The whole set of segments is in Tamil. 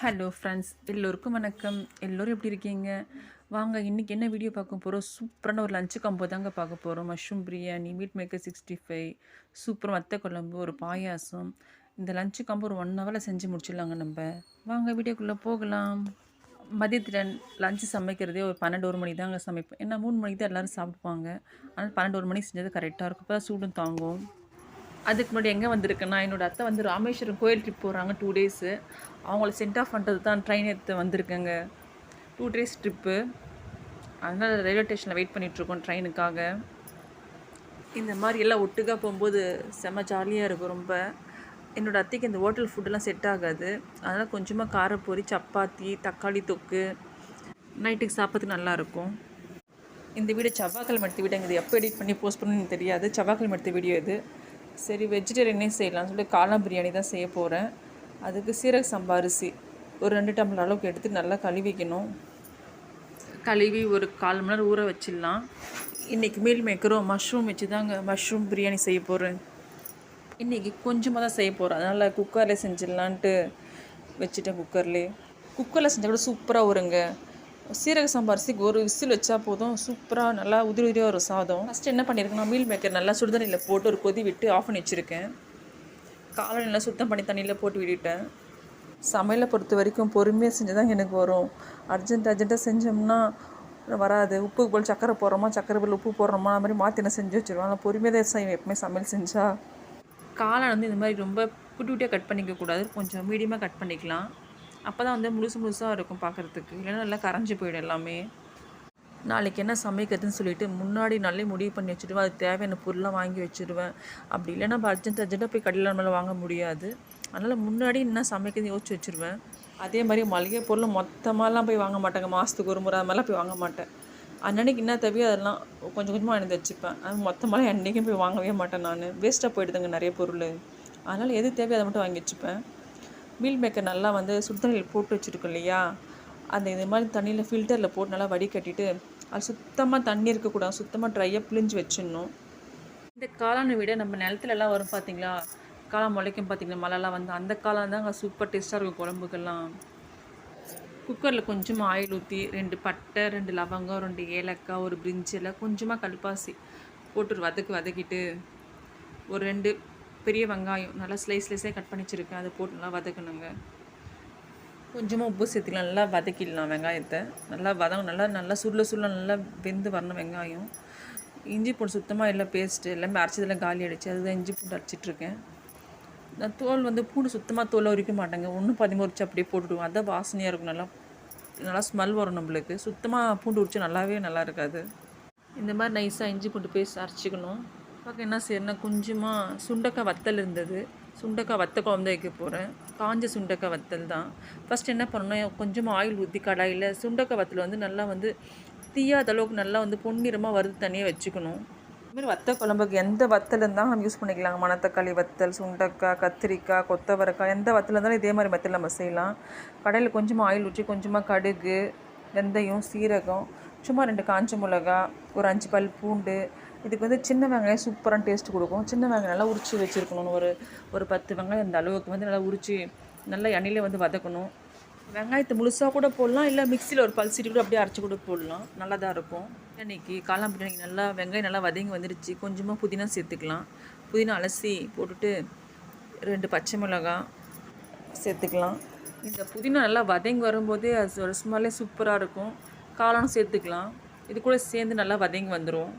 ஹலோ ஃப்ரெண்ட்ஸ், எல்லோருக்கும் வணக்கம். எல்லோரும் எப்படி இருக்கீங்க? வாங்க இன்றைக்கி என்ன வீடியோ பார்க்க போகிறோம்? சூப்பரான ஒரு லஞ்சு காம்போ தாங்க பார்க்க போகிறோம். Mushroom biryani, meet maker 65, super வத்த குழம்பு, ஒரு பாயாசம். இந்த லஞ்சு காம்போ ஒரு 1 ஹவரில் செஞ்சு முடிச்சிடலாங்க நம்ம. வாங்க வீடியோக்குள்ளே போகலாம். மதியத்தில் லஞ்சு சமைக்கிறதே ஒரு 12 மணி தாங்க சமைப்பேன். ஏன்னா 3 மணிக்கு தான் எல்லோரும் சாப்பிடுவாங்க. ஆனால் 12 மணிக்கு செஞ்சது கரெக்டாக இருக்கும். இப்போ சூடும் தாங்கும். அதுக்கு முன்னாடி எங்கே வந்திருக்கேன்னா, என்னோடய அத்தை வந்து ராமேஸ்வரம் கோயில் ட்ரிப் போகிறாங்க 2 டேஸு. அவங்கள சென்ட் ஆஃப் பண்ணுறது தான் ட்ரெயின் எடுத்து வந்திருக்கேங்க. 2 டேஸ் ட்ரிப்பு. அதனால் ரயில்வே ஸ்டேஷனில் வெயிட் பண்ணிகிட்ருக்கோம் ட்ரெயினுக்காக. இந்த மாதிரி எல்லாம் ஒட்டுக்காக போகும்போது செம்ம ஜாலியாக இருக்கும் ரொம்ப. என்னோடய அத்தைக்கு இந்த ஹோட்டல் ஃபுட்டெல்லாம் செட் ஆகாது. அதனால் கொஞ்சமாக காரப்பொரி, சப்பாத்தி, தக்காளி தொக்கு நைட்டுக்கு சாப்பிட்றதுக்கு நல்லாயிருக்கும். இந்த வீடியோ செவ்வாய்க்கிழமை எடுத்த வீடியோ இது எப்போ எடிட் பண்ணி போஸ்ட் பண்ணணும்னு தெரியாது. செவ்வாய்க்கிழமை எடுத்த வீடியோ இது. சரி, வெஜிடேரியனே செய்யலாம்னு சொல்லிட்டு காளான் பிரியாணி தான் செய்ய போகிறேன். அதுக்கு சீரக சம்பா அரிசி ஒரு 2 டம்ளர் அளவுக்கு எடுத்து நல்லா கழுவிக்கணும். கழுவி ஒரு 1/4 மணி நேரம் ஊற வச்சிடலாம். இன்றைக்கி மீல் மேக்கரும் மஷ்ரூம் வச்சு தாங்க மஷ்ரூம் பிரியாணி செய்ய போகிறேன். இன்றைக்கி கொஞ்சமாக தான் செய்ய போகிறேன். அதனால் குக்கரில் செஞ்சிடலான்ட்டு வச்சுட்டேன். குக்கரில் செஞ்சால் கூட சூப்பராக வருங்க. சீரக சம்பா அரிசிக்கு ஒரு விசில் வச்சா போதும், சூப்பராக நல்லா உதிரி உதிரியாக ஒரு சாதம். ஃபஸ்ட்டு என்ன பண்ணியிருக்கேன்னா, மீல் மேக்கர் நல்லா சுடுதண்ணியில் போட்டு ஒரு கொதி விட்டு ஆஃப் பண்ணி வச்சுருக்கேன். காலை நல்லா சுத்தம் பண்ணி தண்ணியில் போட்டு விட்டுட்டேன். சமையலை பொறுத்த வரைக்கும் பொறுமையாக செஞ்சு தான் எனக்கு வரும். அர்ஜென்ட்டாக செஞ்சோம்னா வராது. உப்பு போல் சக்கரை போடுறோமா, சக்கரை போல் உப்பு போடுறோமா, அது மாதிரி மாற்றி என்ன செஞ்சு வச்சுருவோம். ஆனால் பொறுமையாக தான் செய்வேன் எப்பவுமே சமையல் செஞ்சால். காலை வந்து இந்த மாதிரி ரொம்ப குட்டி குட்டியாக கட் பண்ணிக்கக்கூடாது, கொஞ்சம் மீடியமாக கட் பண்ணிக்கலாம். அப்போ தான் வந்து முழுசாக இருக்கும் பார்க்குறதுக்கு. இல்லைன்னா நல்லா கரைஞ்சி போயிடும் எல்லாமே. நாளைக்கு என்ன சமைக்கிறதுன்னு சொல்லிட்டு முன்னாடி நாளே முடிவு பண்ணி வச்சுடுவேன். அது தேவையான பொருள்லாம் வாங்கி வச்சுடுவேன். அப்படி இல்லைன்னா நம்ம அர்ஜென்ட்டாக போய் கடையில் நம்மளால் வாங்க முடியாது. அதனால் முன்னாடி என்ன சமைக்கிறது யோசிச்சு வச்சுருவேன். அதே மாதிரி மளிகை பொருள் மொத்தமாலாம் போய் வாங்க மாட்டேங்க. மாதத்துக்கு ஒரு முறை அது மாதிரிலாம் போய் வாங்க மாட்டேன். அன்னன்னைக்கு என்ன தேவையோ அதெல்லாம் கொஞ்சம் கொஞ்சமாக வாங்கி வச்சுப்பேன். அது மொத்தமாக என்றைக்கும் போய் வாங்கவே மாட்டேன் நான். வேஸ்ட்டாக போயிடுதுங்க நிறைய பொருள். அதனால் எது தேவையோ அதை மட்டும் வாங்கி வச்சுப்பேன். மீல் மேக்கர் நல்லா வந்து சுடுதண்ணியில் போட்டு வச்சுருக்கோம் இல்லையா, அந்த இது மாதிரி தண்ணியில் ஃபில்டரில் போட்டு நல்லா வடிகட்டிட்டு அது சுத்தமாக தண்ணி இருக்கக்கூடாது, சுத்தமாக ட்ரையாக பிழிஞ்சு வச்சிடணும். இந்த காளானை விட நம்ம நிலத்துலலாம் வரும் பார்த்தீங்களா, காளான் முளைக்கும் பார்த்தீங்களா, மழைலாம் வந்து அந்த காளான் தாங்க சூப்பர் டேஸ்ட்டாக இருக்கும் குழம்புக்கெல்லாம். குக்கரில் கொஞ்சமாக ஆயில் ஊற்றி 2 பட்டை, 2 லவங்கம், 2 ஏலக்காய், ஒரு பிரிஞ்சில், கொஞ்சமாக கல்பாசி போட்டு வதக்கிட்டு ஒரு 2 பெரிய வெங்காயம் நல்லா ஸ்லைஸாக கட் பண்ணி வச்சுருக்கேன், அதை போட்டு நல்லா வதக்கணுங்க. கொஞ்சமாக உப்பு சேர்த்துக்கலாம், நல்லா வதக்கிடலாம் வெங்காயத்தை. நல்லா நல்லா சுருள நல்லா வெந்து வரணும் வெங்காயம். இஞ்சி பூண்டு சுத்தமாக எல்லாம் பேஸ்ட்டு எல்லாமே அரைச்சதெல்லாம் காலி அடிச்சு அதுதான் இஞ்சி பூண்டு அரைச்சிட்ருக்கேன். நான் தோல் வந்து பூண்டு சுத்தமாக தோலை உரிக்க மாட்டேங்க, 1 உரிச்சு அப்படியே போட்டுவிடுவோம். அதான் வாசனையாக இருக்கும், நல்லா ஸ்மெல் வரும் நம்மளுக்கு. சுத்தமாக பூண்டு உரிச்சா நல்லா இருக்காது. இந்த மாதிரி நைஸாக இஞ்சி பூண்டு பேஸ்ட் அரைச்சிக்கணும். பார்க்க என்ன செய்யணும்னா, கொஞ்சமாக சுண்டக்காய் வத்தல் இருந்தது, சுண்டக்காய் வத்த குழம்பு வைக்க போகிறேன். காஞ்ச சுண்டக்காய் வத்தல் தான். ஃபஸ்ட் என்ன பண்ணணும், கொஞ்சமாக ஆயில் ஊற்றி கடாயில் சுண்டக்காய் வத்தல் வந்து நல்லா வந்து தீயாத அளவுக்கு நல்லா வந்து பொன்னிறமாக வறுத்து தனியாக வச்சுக்கணும். இதுமாதிரி வத்த குழம்புக்கு எந்த வத்தல் இருந்தாலும் நம்ம யூஸ் பண்ணிக்கலாங்க. மணத்தக்காளி வத்தல், சுண்டக்காய், கத்திரிக்காய், கொத்தவரக்காய், எந்த வத்தல் இருந்தாலும் இதே மாதிரி வத்தல் நம்ம செய்யலாம். கடையில் கொஞ்சமாக ஆயில் ஊற்றி கொஞ்சமாக கடுகு, வெந்தயம், சீரகம், சும்மா 2 காஞ்ச மிளகா, ஒரு 5 பல் பூண்டு. இதுக்கு வந்து சின்ன வெங்காயம் சூப்பரான டேஸ்ட் கொடுக்கும். சின்ன வெங்காயம் நல்லா உரித்து வச்சுருக்கணும். ஒரு 10 வெங்காயம் இந்த அளவுக்கு வந்து நல்லா உரித்து நல்லா எண்ணெயில் வந்து வதக்கணும். வெங்காயத்தை முழுசாக கூட போடலாம், இல்லை மிக்சியில் ஒரு பல்சீட்டு கூட அப்படியே அரைச்சி கூட போடலாம், நல்லா தான் இருக்கும். இன்றைக்கி காளான் பிரியாணிக்கு நல்லா வெங்காயம் நல்லா வதங்கி வந்துடுச்சு. கொஞ்சமாக புதினா சேர்த்துக்கலாம். புதினா அலசி போட்டுட்டு 2 பச்சை மிளகாய் சேர்த்துக்கலாம். இந்த புதினா நல்லா வதங்கி வரும்போதே அது ஒரு ஸ்மெல்லே சூப்பராக இருக்கும். காளானும் சேர்த்துக்கலாம். இது கூட சேர்ந்து நல்லா வதங்கி வந்துடும்.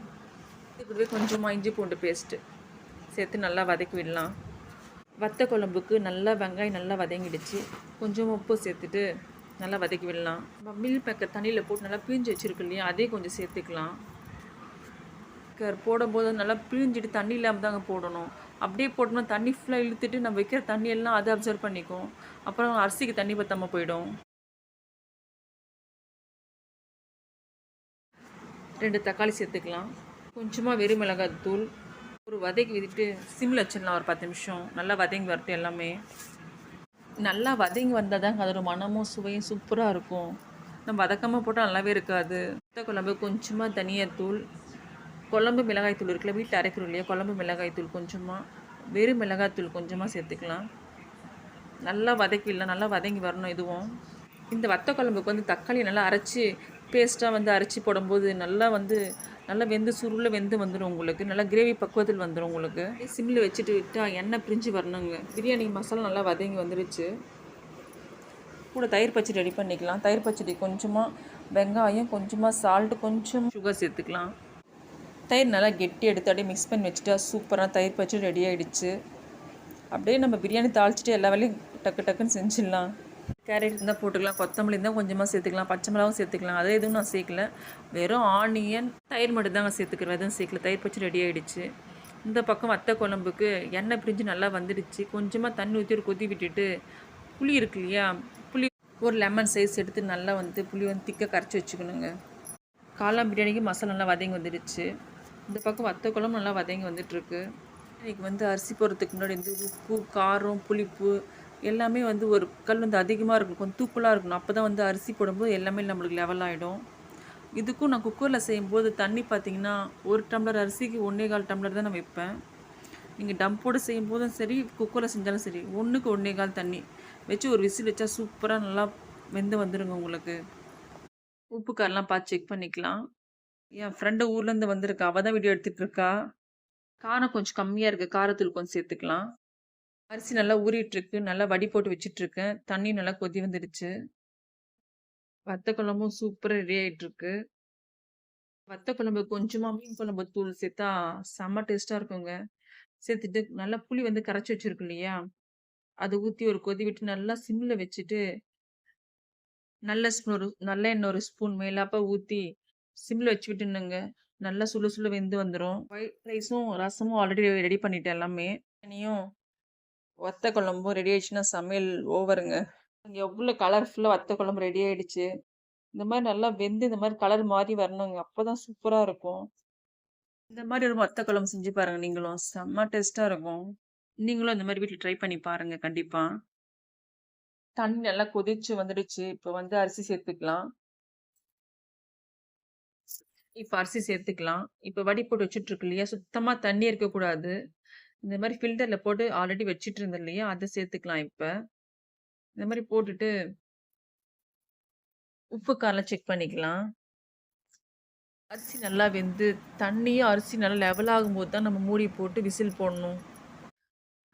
இது கூடவே கொஞ்சமாக இஞ்சி பூண்டு பேஸ்ட்டு சேர்த்து நல்லா வதக்கி விடலாம். வத்த குழம்புக்கு நல்லா வெங்காயம் நல்லா வதங்கிடுச்சு. கொஞ்சமாக உப்பு சேர்த்துட்டு நல்லா வதக்கி விடலாம். மீல் மேக்கர் தண்ணியில் போட்டு நல்லா பிழிஞ்சு வச்சுருக்கு இல்லையா, அதே கொஞ்சம் சேர்த்துக்கலாம். போடும்போது நல்லா பிழிஞ்சிட்டு தண்ணி இல்லாமல் தாங்க போடணும். அப்படியே போட்டோம்னா தண்ணி ஃபுல்லாக இழுத்துட்டு நம்ம வைக்கிற தண்ணியெல்லாம் அதை அப்சர்வ் பண்ணிக்கும். அப்புறம் அரிசிக்கு தண்ணி பற்றாமல் போயிடும். 2 தக்காளி சேர்த்துக்கலாம். கொஞ்சமாக வெறும் மிளகாய் தூள் ஒரு வதக்கி விட்டுட்டு சிம்மில் வச்சிடலாம். ஒரு 10 நிமிஷம் நல்லா வதங்கி வரட்டும். எல்லாமே நல்லா வதங்கி வந்தால் தாங்க அதோட மனமும் சுவையும் சூப்பராக இருக்கும். நம்ம வதக்காமல் போட்டால் நல்லாவே இருக்காது. வத்த குழம்பு கொஞ்சமாக தனியாத்தூள், குழம்பு மிளகாய் தூள் இருக்குல்ல, வீட்டில் அரைக்கிறோம் இல்லையா, குழம்பு மிளகாய் தூள் கொஞ்சமாக, வெறும் மிளகாய் தூள் கொஞ்சமாக சேர்த்துக்கலாம். நல்லா வதக்கிடலாம். நல்லா வதங்கி வரணும் இதுவும். இந்த வத்த குழம்புக்கு வந்து தக்காளி நல்லா அரைச்சி பேஸ்ட்டாக வந்து அரைச்சி போடும்போது நல்லா வெந்து சுருள வெந்து வந்துடும் உங்களுக்கு. நல்லா கிரேவி பக்குவத்தில் வந்துடும் உங்களுக்கு. சிம்மில் வச்சுட்டு விட்டா எண்ணெய் பிரிஞ்சு வரணுங்க. பிரியாணி மசாலா நல்லா வதங்கி வந்துருச்சு. கூட தயிர் பச்சடி ரெடி பண்ணிக்கலாம். தயிர் பச்சடி கொஞ்சமாக வெங்காயம், கொஞ்சமாக சால்ட்டு, கொஞ்சம் சுகர் சேர்த்துக்கலாம். தயிர் நல்லா கெட்டி எடுத்து அப்படியே மிக்ஸ் பண்ணி வச்சுட்டா சூப்பராக தயிர் பச்சடி ரெடி ஆகிடுச்சு. அப்படியே நம்ம பிரியாணி தாளிச்சிட்டு எல்லா வேலையும் டக்கு டக்குன்னு செஞ்சிடலாம். கேரட் இருந்தால் போட்டுக்கலாம், கொத்தமல்லி இருந்தால் கொஞ்சமாக சேர்த்துக்கலாம், பச்சை மிளகாவும் சேர்த்துக்கலாம். அதே எதுவும் நான் சேர்க்கல, வெறும் ஆனியன் தயிர் மட்டும் தாங்க சேர்த்துக்கிறேன். எதுவும் சேர்க்கல. தயிர் பச்சடி ரெடி ஆகிடுச்சு. இந்த பக்கம் வத்த குழம்புக்கு எண்ணெய் பிரிஞ்சு நல்லா வந்துடுச்சு. கொஞ்சமாக தண்ணி ஊற்றி ஒரு கொதி விட்டுட்டு புளி இருக்கு இல்லையா, புளி ஒரு லெமன் சைஸ் எடுத்து நல்லா வந்து புளி வந்து திக்காக கரைச்சி வச்சுக்கணுங்க. காளான் பிரியாணிக்கு மசாலா நல்லா வதங்கி வந்துடுச்சு. இந்த பக்கம் வத்த குழம்பு நல்லா வதங்கி வந்துட்டுருக்கு. இன்றைக்கி வந்து அரிசி போடுறதுக்கு முன்னாடி வந்து உப்பு, காரம், புளிப்பு எல்லாமே வந்து ஒரு கல் வந்து அதிகமாக இருக்கணும், கொஞ்சம் தூக்கலாக இருக்கணும். அப்போ தான் வந்து அரிசி போடும்போது எல்லாமே நம்மளுக்கு லெவல் ஆகிடும். இதுக்கும் நான் குக்கரில் செய்யும்போது தண்ணி பார்த்திங்கன்னா 1 டம்ளர் அரிசிக்கு 1.25 டம்ளர் தான் நான் வைப்பேன். நீங்கள் டம்போடு செய்யும்போதும் சரி, குக்கரில் செஞ்சாலும் சரி, 1க்கு 1.25 தண்ணி வச்சு ஒரு விசில் வச்சா சூப்பராக நல்லா வெந்து வந்துடுங்க உங்களுக்கு. உப்பு காரெலாம் பார்த்து செக் பண்ணிக்கலாம். என் ஃப்ரெண்டு ஊர்லேருந்து வந்திருக்கா, அவள் தான் வீடியோ எடுத்துகிட்டு இருக்கா. காரம் கொஞ்சம் கம்மியாக இருக்குது, காரத்தூள் கொஞ்சம் சேர்த்துக்கலாம். அரிசி நல்லா ஊறிட்டுருக்கு, நல்லா வடி போட்டு வச்சிட்ருக்கேன். தண்ணி நல்லா கொதி வந்துடுச்சு. வத்த குழம்பும் சூப்பராக ரெடி ஆகிட்டுருக்கு. வத்த குழம்பு கொஞ்சமாக மீன் குழம்பு தூள் சேர்த்தா செம்ம டேஸ்ட்டாக இருக்குங்க. சேர்த்துட்டு நல்லா புளி வந்து கரைச்சி வச்சிருக்கு இல்லையா, அதை ஊற்றி ஒரு கொதி விட்டு நல்லா சிம்மில் வச்சுட்டு நல்லெண்ணெய் ஒரு ஸ்பூன் மேலாப்ப ஊற்றி சிம்மில் வச்சு விட்டுனுங்க. நல்லா சுள்ள சுள்ள வெந்து வந்துடும். ஒயிட் ரைஸும் ரசமும் ஆல்ரெடி ரெடி பண்ணிட்டேன் எல்லாமே. இனியும் வத்த குழம்பும் ரெடி ஆயிடுச்சுன்னா சமையல் ஓவருங்க. எவ்வளோ கலர்ஃபுல்லாக வத்த குழம்பு ரெடி ஆயிடுச்சு. இந்த மாதிரி நல்லா வெந்து இந்த மாதிரி கலர் மாறி வரணுங்க. அப்போ தான் சூப்பராக இருக்கும். இந்த மாதிரி ஒரு வத்த குழம்பு செஞ்சு பாருங்க நீங்களும். செம்ம டேஸ்ட்டாக இருக்கும். நீங்களும் இந்த மாதிரி வீட்டில் ட்ரை பண்ணி பாருங்க கண்டிப்பாக. தண்ணி நல்லா கொதிச்சு வந்துடுச்சு. இப்போ வந்து அரிசி சேர்த்துக்கலாம். இப்போ அரிசி சேர்த்துக்கலாம். இப்போ வடி போட்டு வச்சுட்ருக்கு இல்லையா, சுத்தமாக தண்ணி இருக்கக்கூடாது. இந்த மாதிரி ஃபில்டரில் போட்டு ஆல்ரெடி வச்சுட்டு இருந்தேன் இல்லையா, அதை சேர்த்துக்கலாம் இப்போ. இந்த மாதிரி போட்டுட்டு உப்பு காரெலாம் செக் பண்ணிக்கலாம். அரிசி நல்லா வெந்து தண்ணியும் அரிசி நல்லா லெவல் ஆகும்போது தான் நம்ம மூடி போட்டு விசில் போடணும்.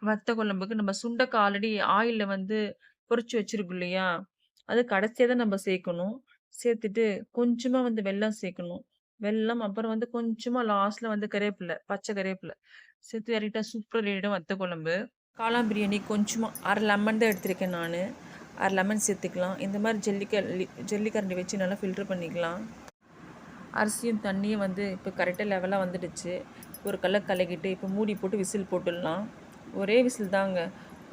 வத்த குழம்புக்கு நம்ம சுண்டைக்காய் ஆல்ரெடி ஆயிலில் வந்து பொரிச்சு வச்சிருக்கோம் இல்லையா, அது கடைசியாக தான் நம்ம சேர்க்கணும். சேர்த்துட்டு கொஞ்சமாக வந்து வெல்லம் சேர்க்கணும். வெல்லம் அப்புறம் வந்து கொஞ்சமாக லாஸ்ட்டில் வந்து கருவேப்பிலை, பச்சை கருவேப்பிலை சேர்த்து இறக்கிட்டா சூப்பராக ரெடியாகிடும் வத்த குழம்பு. காளான் பிரியாணி கொஞ்சமாக அரை லெமன் தான் எடுத்திருக்கேன் நான். அரை லெமன் சேர்த்துக்கலாம். இந்த மாதிரி ஜல்லிக்கரண்டி வச்சு நல்லா ஃபில்டர் பண்ணிக்கலாம். அரிசியும் தண்ணியும் வந்து இப்போ கரெக்டாக லெவலாக வந்துடுச்சு. ஒரு கலக்கிட்டு இப்போ மூடி போட்டு விசில் போட்டுடலாம். ஒரே விசில் தாங்க.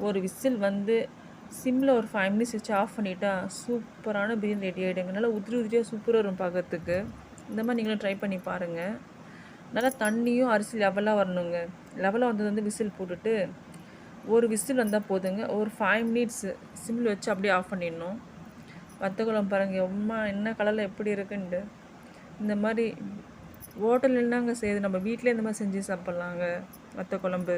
ஒரு விசில் வந்து சிம்மில் ஒரு 5 மினிட்ஸ் வச்சு ஆஃப் பண்ணிட்டா சூப்பரான பிரியாணி ரெடி ஆகிடுங்க. நல்லா உதிரி உதிரியாக சூப்பராக வரும் பார்க்கறதுக்கு. இந்த மாதிரி நீங்களும் ட்ரை பண்ணி பாருங்கள். நல்லா தண்ணியும் அரிசி லெவலாக வரணுங்க. லெவலாக வந்தது வந்து விசில் போட்டுட்டு ஒரு விசில் வந்தால் போதுங்க. ஒரு 5 மினிட்ஸு சிம்மில் வச்சு அப்படியே ஆஃப் பண்ணிடணும். வத்த குழம்பு பாருங்கள் எம்மா என்ன கலரில் எப்படி இருக்குன்ட்டு. இந்த மாதிரி ஹோட்டல் என்னங்க செய்யுது, நம்ம வீட்டிலே இந்த மாதிரி செஞ்சு சாப்பிட்லாங்க வத்த குழம்பு.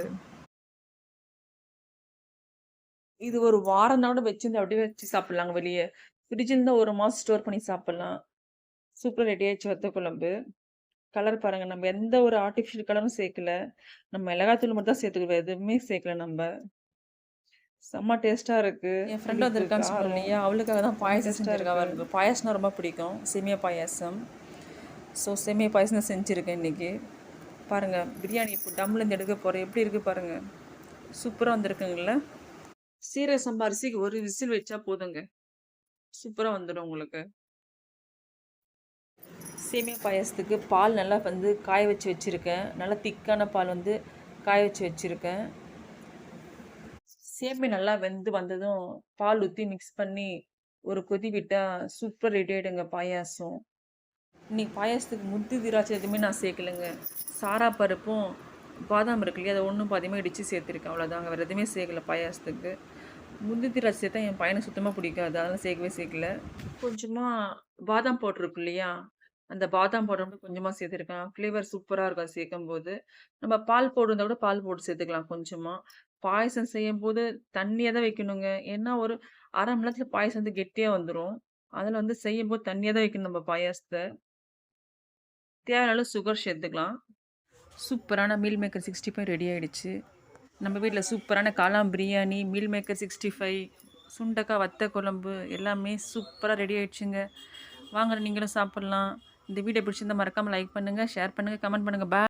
இது ஒரு வாரம் தான் கூட வச்சிருந்து அப்படியே வச்சு சாப்பிட்லாங்க. வெளியே ஃப்ரிட்ஜில் இருந்தால் ஒரு மாதம் ஸ்டோர் பண்ணி சாப்பிட்லாம். சூப்பராக ரெடி ஆயிடுச்சு வத்த குழம்பு. கலர் பாருங்கள், நம்ம எந்த ஒரு ஆர்டிஃபிஷியல் கலரும் சேர்க்கல. நம்ம மிளகாத்தூள் மட்டும் தான் சேர்த்துக்கிறோம், எதுவுமே சேர்க்கல நம்ம. செம்ம டேஸ்ட்டாக இருக்குது. என் ஃப்ரெண்டு வந்திருக்கான்னு சொன்னேன் இல்லையா, அவளுக்காக தான் பாயசம் செஞ்சுருக்கா. அவருக்கு பாயசம்னா ரொம்ப பிடிக்கும், சேமியா பாயாசம். ஸோ சேமியா பாயசம் செஞ்சுருக்கேன் இன்றைக்கி. பாருங்கள் பிரியாணி இப்போ டம்லேருந்து எடுக்க போகிறேன், எப்படி இருக்குது பாருங்கள். சூப்பராக வந்திருக்குங்கள. சீரக சம்பா அரிசிக்கு ஒரு விசில் வச்சா போதுங்க, சூப்பராக வந்துடும் உங்களுக்கு. சேமியா பாயாசத்துக்கு பால் நல்லா வந்து காய வச்சு வச்சுருக்கேன். நல்லா திக்கான பால் வந்து காய வச்சு வச்சுருக்கேன். சேமியா நல்லா வெந்து வந்ததும் பால் ஊற்றி மிக்ஸ் பண்ணி ஒரு கொதி விட்டால் சூப்பர் ரெடி ஆகிடுங்க பாயாசம். இன்னைக்கு பாயாசத்துக்கு முந்தி திராட்சை எதுவுமே நான் சேர்க்கலைங்க. சாரா பருப்பும் பாதாம் இருக்கு இல்லையா, அதை ஒன்றும் பாதியமாக இடித்து சேர்த்துருக்கேன், அவ்வளோதாங்க. வேறு எதுவுமே சேர்க்கல பாயாசத்துக்கு. முந்தி திராட்சை சேர்த்தா என் பையனுக்கு சுத்தமாக பிடிக்காது, அதெல்லாம் சேர்க்கல. கொஞ்சமாக பாதாம் பவுட்ரு இருக்கு இல்லையா, அந்த பாதாம் பவுடர் மட்டும் கொஞ்சமாக சேர்த்துருக்கேன். ஃப்ளேவர் சூப்பராக இருக்கும் அது சேர்க்கும்போது. நம்ம பால் பவுடர் இருந்தால் கூட பால் பவுடர் சேர்த்துக்கலாம் கொஞ்சமாக. பாயாசம் செய்யும்போது தண்ணியா தான் வைக்கணுங்க. ஏன்னா, ஒரு 1/2 மணி நேரத்துல பாயாசம் வந்து கெட்டியா வந்துரும். அதுல வந்து செய்யும்போது தண்ணியா தான் வைக்கணும் நம்ம பாயாசத்த. தேவையான அளவு சுகர் சேர்த்துக்கலாம். சூப்பரான மீல் மேக்கர் 65 ரெடி ஆயிடுச்சு. நம்ம வீட்ல சூப்பரான காளான் பிரியாணி, மீல் மேக்கர் 65, சுண்டக்காய் வத்த குழம்பு எல்லாமே சூப்பரா ரெடி ஆயிடுச்சுங்க. வாங்க நீங்களும் சாப்பிடலாம். இந்த வீடியோ பிடிச்சிருந்தா மறக்காம லைக் பண்ணுங்க, ஷேர் பண்ணுங்க, கமெண்ட் பண்ணுங்க. பாய்.